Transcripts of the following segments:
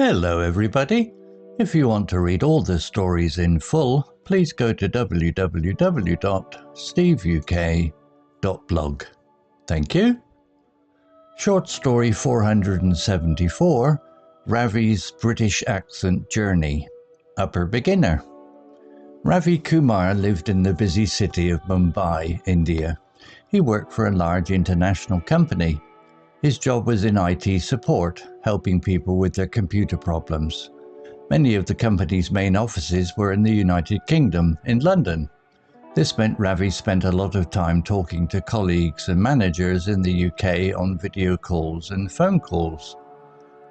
Hello everybody! If you want to read all the stories in full, please go to www.steveuk.blog. Thank you. Short story 474, Ravi's British Accent Journey. Upper Beginner. Ravi Kumar lived in the busy city of Mumbai, India. He worked for a large international company. His job was in IT support, helping people with their computer problems. Many of the company's main offices were in the United Kingdom, in London. This meant Ravi spent a lot of time talking to colleagues and managers in the UK on video calls and phone calls.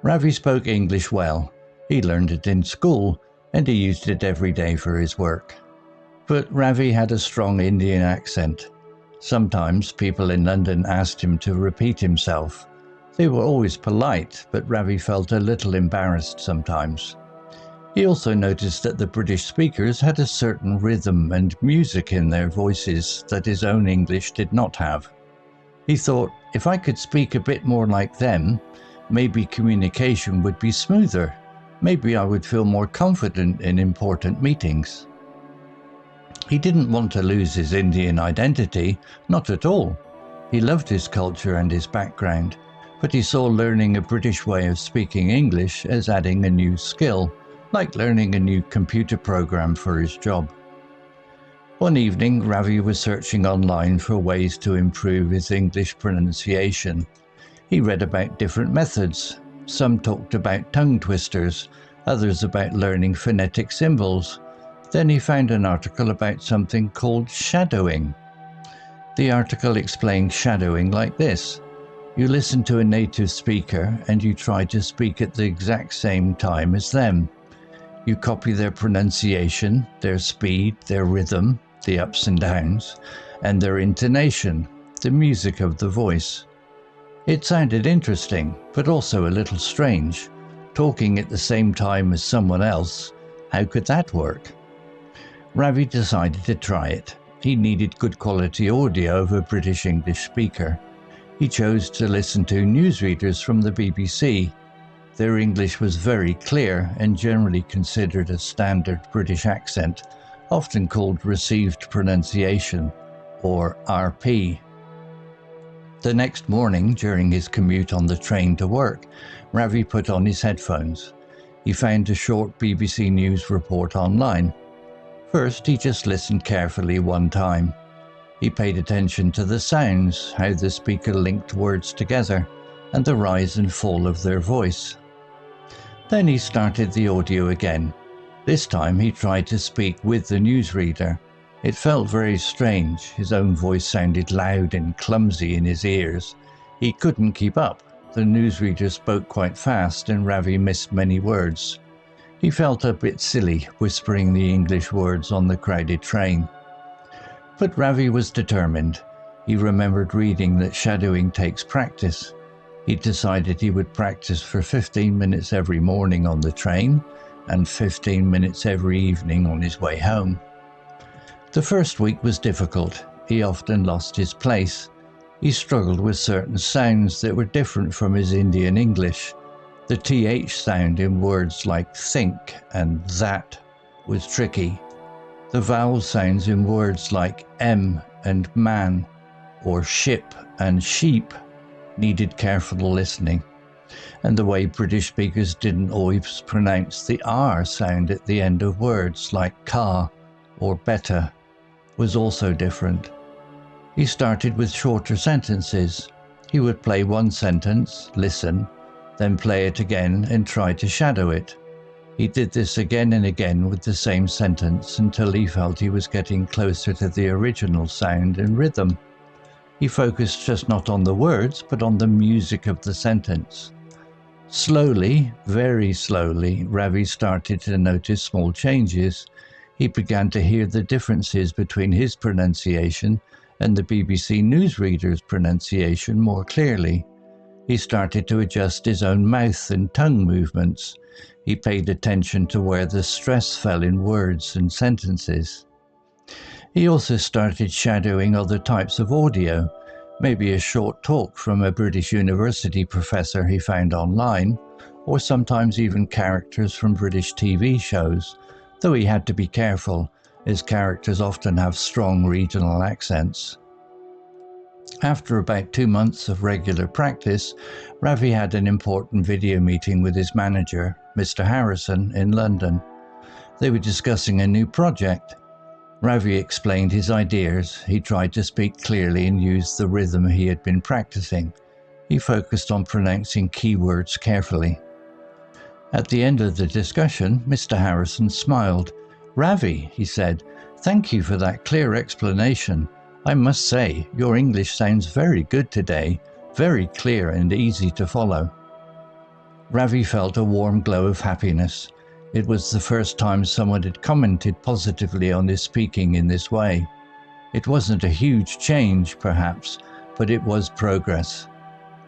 Ravi spoke English well. He learned it in school, and he used it every day for his work. But Ravi had a strong Indian accent. Sometimes people in London asked him to repeat himself. They were always polite, but Ravi felt a little embarrassed sometimes. He also noticed that the British speakers had a certain rhythm and music in their voices that his own English did not have. He thought, if I could speak a bit more like them, maybe communication would be smoother. Maybe I would feel more confident in important meetings. He didn't want to lose his Indian identity, not at all. He loved his culture and his background, but he saw learning a British way of speaking English as adding a new skill, like learning a new computer program for his job. One evening, Ravi was searching online for ways to improve his English pronunciation. He read about different methods. Some talked about tongue twisters, others about learning phonetic symbols. Then he found an article about something called shadowing. The article explained shadowing like this. You listen to a native speaker and you try to speak at the exact same time as them. You copy their pronunciation, their speed, their rhythm, the ups and downs, and their intonation, the music of the voice. It sounded interesting, but also a little strange. Talking at the same time as someone else, how could that work? Ravi decided to try it. He needed good quality audio of a British English speaker. He chose to listen to newsreaders from the BBC. Their English was very clear and generally considered a standard British accent, often called received pronunciation, or RP. The next morning, during his commute on the train to work, Ravi put on his headphones. He found a short BBC News report online. First, he just listened carefully one time. He paid attention to the sounds, how the speaker linked words together, and the rise and fall of their voice. Then he started the audio again. This time he tried to speak with the newsreader. It felt very strange. His own voice sounded loud and clumsy in his ears. He couldn't keep up. The newsreader spoke quite fast and Ravi missed many words. He felt a bit silly whispering the English words on the crowded train. But Ravi was determined. He remembered reading that shadowing takes practice. He decided he would practice for 15 minutes every morning on the train and 15 minutes every evening on his way home. The first week was difficult. He often lost his place. He struggled with certain sounds that were different from his Indian English. The TH sound in words like think and that was tricky. The vowel sounds in words like M and man, or ship and sheep, needed careful listening. And the way British speakers didn't always pronounce the R sound at the end of words like car or better was also different. He started with shorter sentences. He would play one sentence, listen, then play it again and try to shadow it. He did this again and again with the same sentence until he felt he was getting closer to the original sound and rhythm. He focused just not on the words, but on the music of the sentence. Slowly, very slowly, Ravi started to notice small changes. He began to hear the differences between his pronunciation and the BBC newsreader's pronunciation more clearly. He started to adjust his own mouth and tongue movements. He paid attention to where the stress fell in words and sentences. He also started shadowing other types of audio, maybe a short talk from a British university professor he found online, or sometimes even characters from British TV shows, though he had to be careful, as characters often have strong regional accents. After about 2 months of regular practice, Ravi had an important video meeting with his manager, Mr. Harrison, in London. They were discussing a new project. Ravi explained his ideas. He tried to speak clearly and use the rhythm he had been practicing. He focused on pronouncing keywords carefully. At the end of the discussion, Mr. Harrison smiled. "Ravi," he said, "thank you for that clear explanation. I must say, your English sounds very good today, very clear and easy to follow." Ravi felt a warm glow of happiness. It was the first time someone had commented positively on his speaking in this way. It wasn't a huge change, perhaps, but it was progress.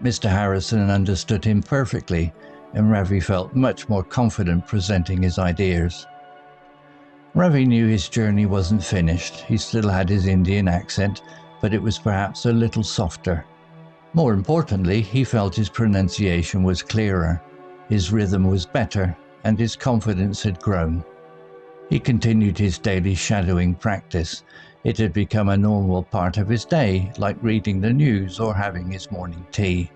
Mr. Harrison understood him perfectly, and Ravi felt much more confident presenting his ideas. Ravi knew his journey wasn't finished. He still had his Indian accent, but it was perhaps a little softer. More importantly, he felt his pronunciation was clearer, his rhythm was better, and his confidence had grown. He continued his daily shadowing practice. It had become a normal part of his day, like reading the news or having his morning tea.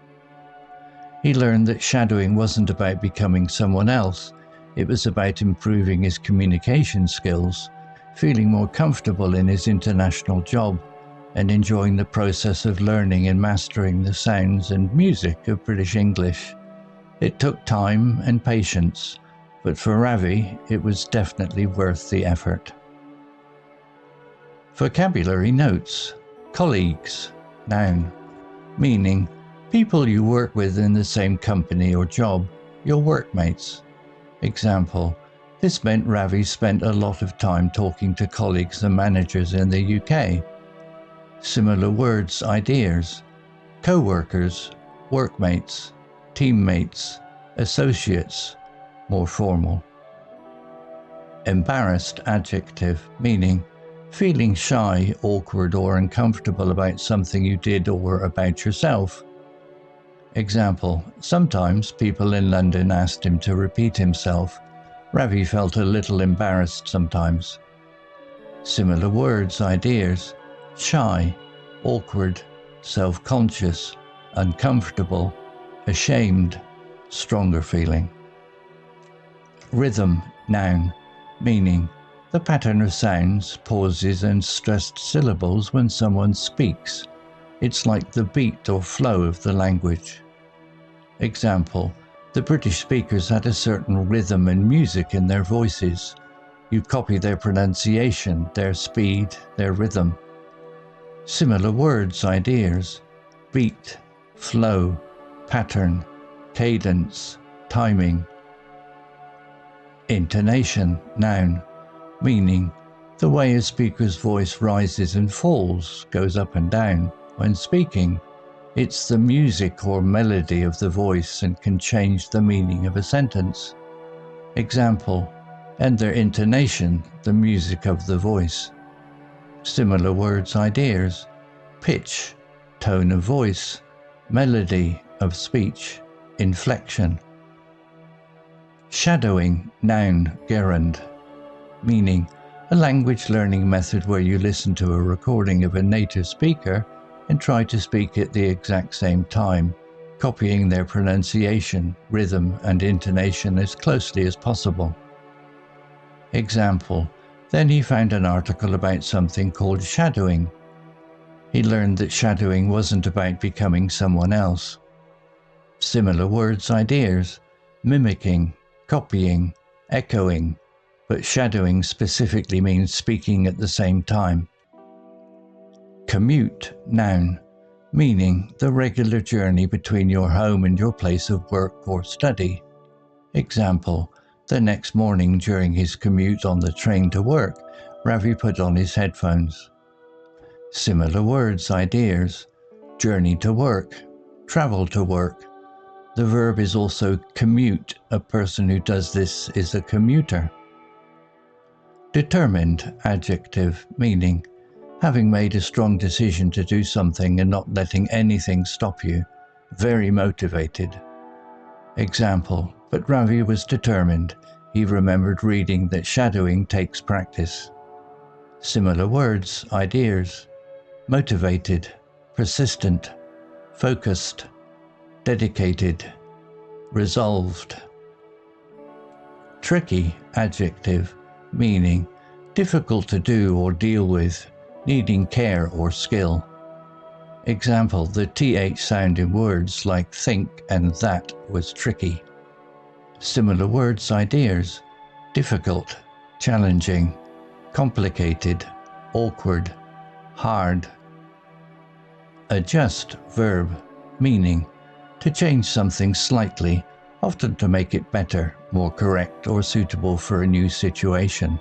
He learned that shadowing wasn't about becoming someone else. It was about improving his communication skills, feeling more comfortable in his international job, and enjoying the process of learning and mastering the sounds and music of British English. It took time and patience, but for Ravi, it was definitely worth the effort. Vocabulary notes. Colleagues, noun, meaning people you work with in the same company or job, your workmates. Example, this meant Ravi spent a lot of time talking to colleagues and managers in the UK. Similar words, ideas, co-workers, workmates, teammates, associates, more formal. Embarrassed, adjective, meaning feeling shy, awkward or uncomfortable about something you did or about yourself. Example, sometimes people in London asked him to repeat himself. Ravi felt a little embarrassed sometimes. Similar words, ideas, shy, awkward, self-conscious, uncomfortable, ashamed, stronger feeling. Rhythm, noun, meaning the pattern of sounds, pauses and stressed syllables when someone speaks. It's like the beat or flow of the language. Example, the British speakers had a certain rhythm and music in their voices. You copy their pronunciation, their speed, their rhythm. Similar words, ideas, beat, flow, pattern, cadence, timing. Intonation, noun, meaning the way a speaker's voice rises and falls, goes up and down when speaking. It's the music or melody of the voice and can change the meaning of a sentence. Example, and their intonation, the music of the voice. Similar words, ideas, pitch, tone of voice, melody of speech, inflection. Shadowing, noun, gerund, meaning a language learning method where you listen to a recording of a native speaker and try to speak at the exact same time, copying their pronunciation, rhythm and intonation as closely as possible. Example, then he found an article about something called shadowing. He learned that shadowing wasn't about becoming someone else. Similar words, ideas, mimicking, copying, echoing, but shadowing specifically means speaking at the same time. Commute, noun, meaning the regular journey between your home and your place of work or study. Example, the next morning during his commute on the train to work, Ravi put on his headphones. Similar words, ideas, journey to work, travel to work. The verb is also commute. A person who does this is a commuter. Determined, adjective, meaning having made a strong decision to do something and not letting anything stop you. Very motivated. Example, But Ravi was determined. He remembered reading that shadowing takes practice. Similar words, ideas: motivated, persistent, focused, dedicated, resolved. Tricky, adjective, meaning difficult to do or deal with, needing care or skill. Example: the th sound in words like think and that was tricky. Similar words, ideas: difficult, challenging, complicated, awkward, hard. Adjust, verb, meaning to change something slightly, often to make it better, more correct, or suitable for a new situation.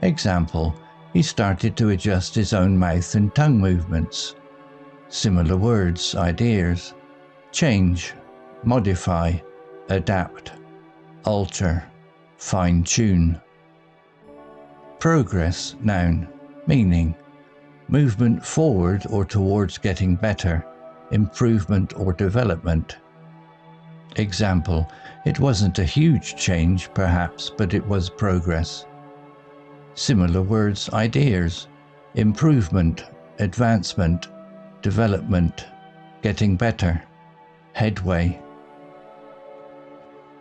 Example: he started to adjust his own mouth and tongue movements. Similar words, ideas: change, modify, adapt, alter, fine-tune. Progress, noun, meaning movement forward or towards getting better, improvement or development. Example: it wasn't a huge change, perhaps, but it was progress. Similar words, ideas: improvement, advancement, development, getting better, headway.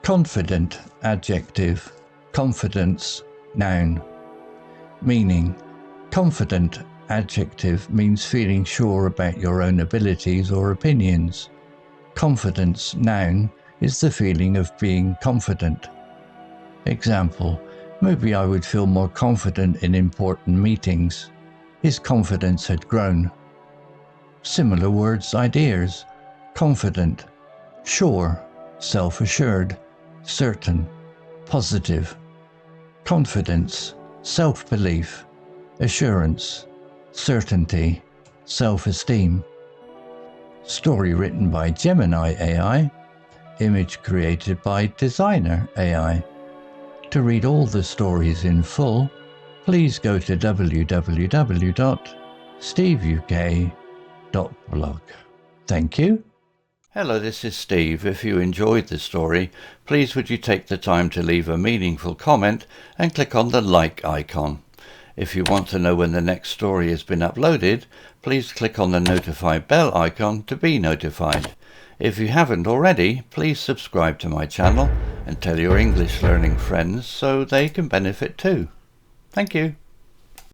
Confident, adjective, confidence, noun. Meaning confident, adjective, means feeling sure about your own abilities or opinions. Confidence, noun, is the feeling of being confident. Example: maybe I would feel more confident in important meetings. His confidence had grown. Similar words, ideas: confident, sure, self-assured, certain, positive. Confidence, self-belief, assurance, certainty, self-esteem. Story written by Gemini AI. Image created by Designer AI. To read all the stories in full, please go to www.steveuk.blog. Thank you. Hello, this is Steve. If you enjoyed the story, please would you take the time to leave a meaningful comment and click on the like icon. If you want to know when the next story has been uploaded, please click on the notify bell icon to be notified. If you haven't already, please subscribe to my channel and tell your English learning friends so they can benefit too. Thank you.